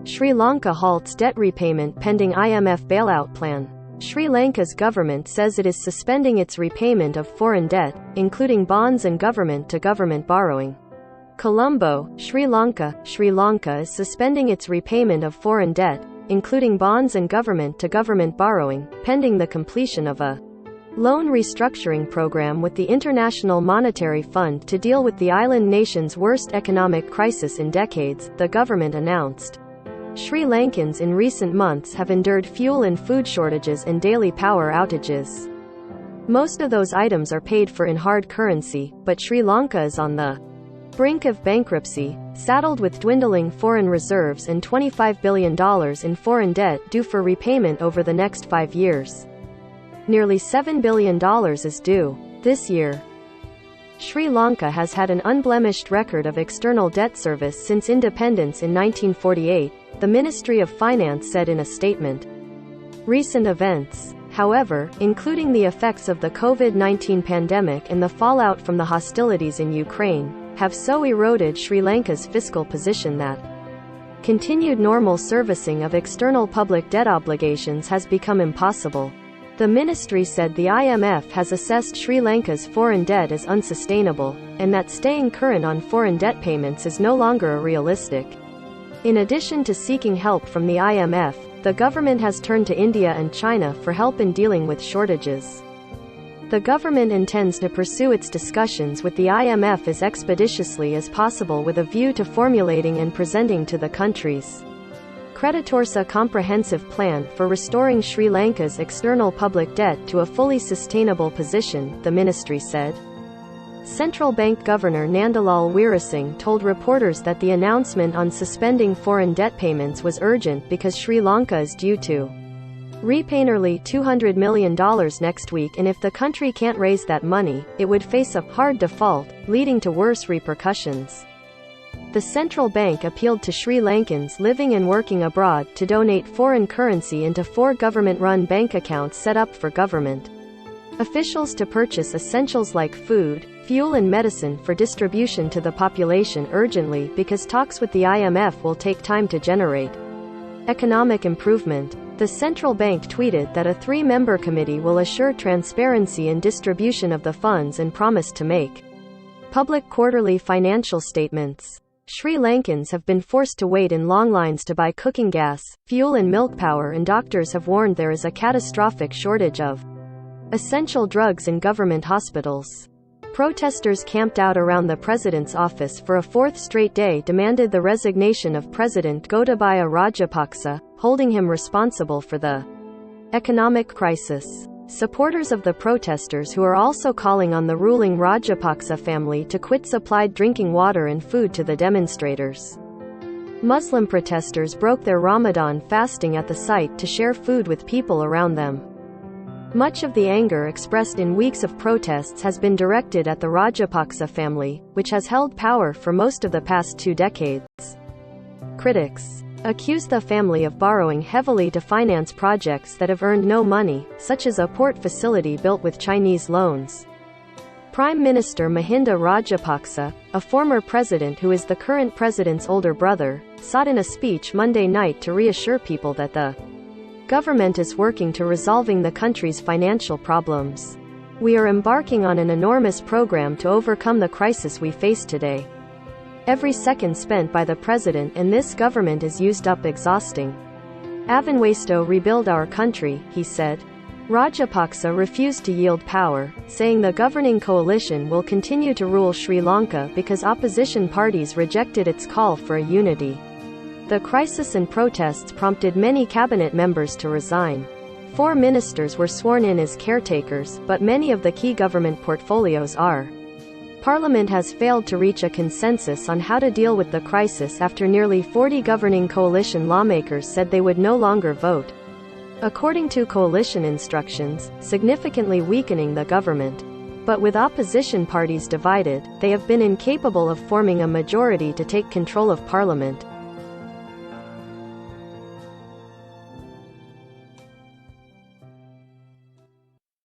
Sri Lanka halts debt repayment pending IMF bailout plan. Sri Lanka's government says it is suspending its repayment of foreign debt, including bonds and government-to-government borrowing. Colombo, Sri Lanka. Sri Lanka is suspending its repayment of foreign debt, including bonds and government-to-government borrowing, pending the completion of a loan restructuring program with the International Monetary Fund to deal with the island nation's worst economic crisis in decades, the government announced. Sri Lankans in recent months have endured fuel and food shortages and daily power outages. Most of those items are paid for in hard currency, but Sri Lanka is on the brink of bankruptcy, saddled with dwindling foreign reserves and $25 billion in foreign debt due for repayment over the next 5 years. Nearly $7 billion is due this year. Sri Lanka has had an unblemished record of external debt service since independence in 1948, the Ministry of Finance said in a statement. Recent events, however, including the effects of the COVID-19 pandemic and the fallout from the hostilities in Ukraine, have so eroded Sri Lanka's fiscal position that continued normal servicing of external public debt obligations has become impossible. The ministry said the IMF has assessed Sri Lanka's foreign debt as unsustainable, and that staying current on foreign debt payments is no longer realistic. In addition to seeking help from the IMF, the government has turned to India and China for help in dealing with shortages. The government intends to pursue its discussions with the IMF as expeditiously as possible with a view to formulating and presenting to the country's creditors a comprehensive plan for restoring Sri Lanka's external public debt to a fully sustainable position, the ministry said. Central Bank Governor Nandalal Weerasinghe told reporters that the announcement on suspending foreign debt payments was urgent because Sri Lanka is due to repay nearly $200 million next week, and if the country can't raise that money, it would face a hard default, leading to worse repercussions. The central bank appealed to Sri Lankans living and working abroad to donate foreign currency into 4 government-run bank accounts set up for government officials to purchase essentials like food, fuel and medicine for distribution to the population urgently because talks with the IMF will take time to generate economic improvement. The central bank tweeted that a 3-member committee will assure transparency in distribution of the funds and promised to make public quarterly financial statements. Sri Lankans have been forced to wait in long lines to buy cooking gas, fuel and milk power, and doctors have warned there is a catastrophic shortage of essential drugs in government hospitals. Protesters camped out around the president's office for a 4th straight day demanded the resignation of President Gotabaya Rajapaksa, holding him responsible for the economic crisis. Supporters of the protesters, who are also calling on the ruling Rajapaksa family to quit, supplied drinking water and food to the demonstrators. Muslim protesters broke their Ramadan fasting at the site to share food with people around them. Much of the anger expressed in weeks of protests has been directed at the Rajapaksa family, which has held power for most of the past 2 decades. Critics accused the family of borrowing heavily to finance projects that have earned no money, such as a port facility built with Chinese loans. Prime Minister Mahinda Rajapaksa, a former president who is the current president's older brother, sought in a speech Monday night to reassure people that the government is working to resolving the country's financial problems. We are embarking on an enormous program to overcome the crisis we face today. Every second spent by the president and this government is used up, exhausting. Avanwasto rebuild our country, he said. Rajapaksa refused to yield power, saying the governing coalition will continue to rule Sri Lanka because opposition parties rejected its call for a unity. The crisis and protests prompted many cabinet members to resign. 4 ministers were sworn in as caretakers, but many of the key government portfolios are. Parliament has failed to reach a consensus on how to deal with the crisis after nearly 40 governing coalition lawmakers said they would no longer vote according to coalition instructions, significantly weakening the government. But with opposition parties divided, they have been incapable of forming a majority to take control of Parliament.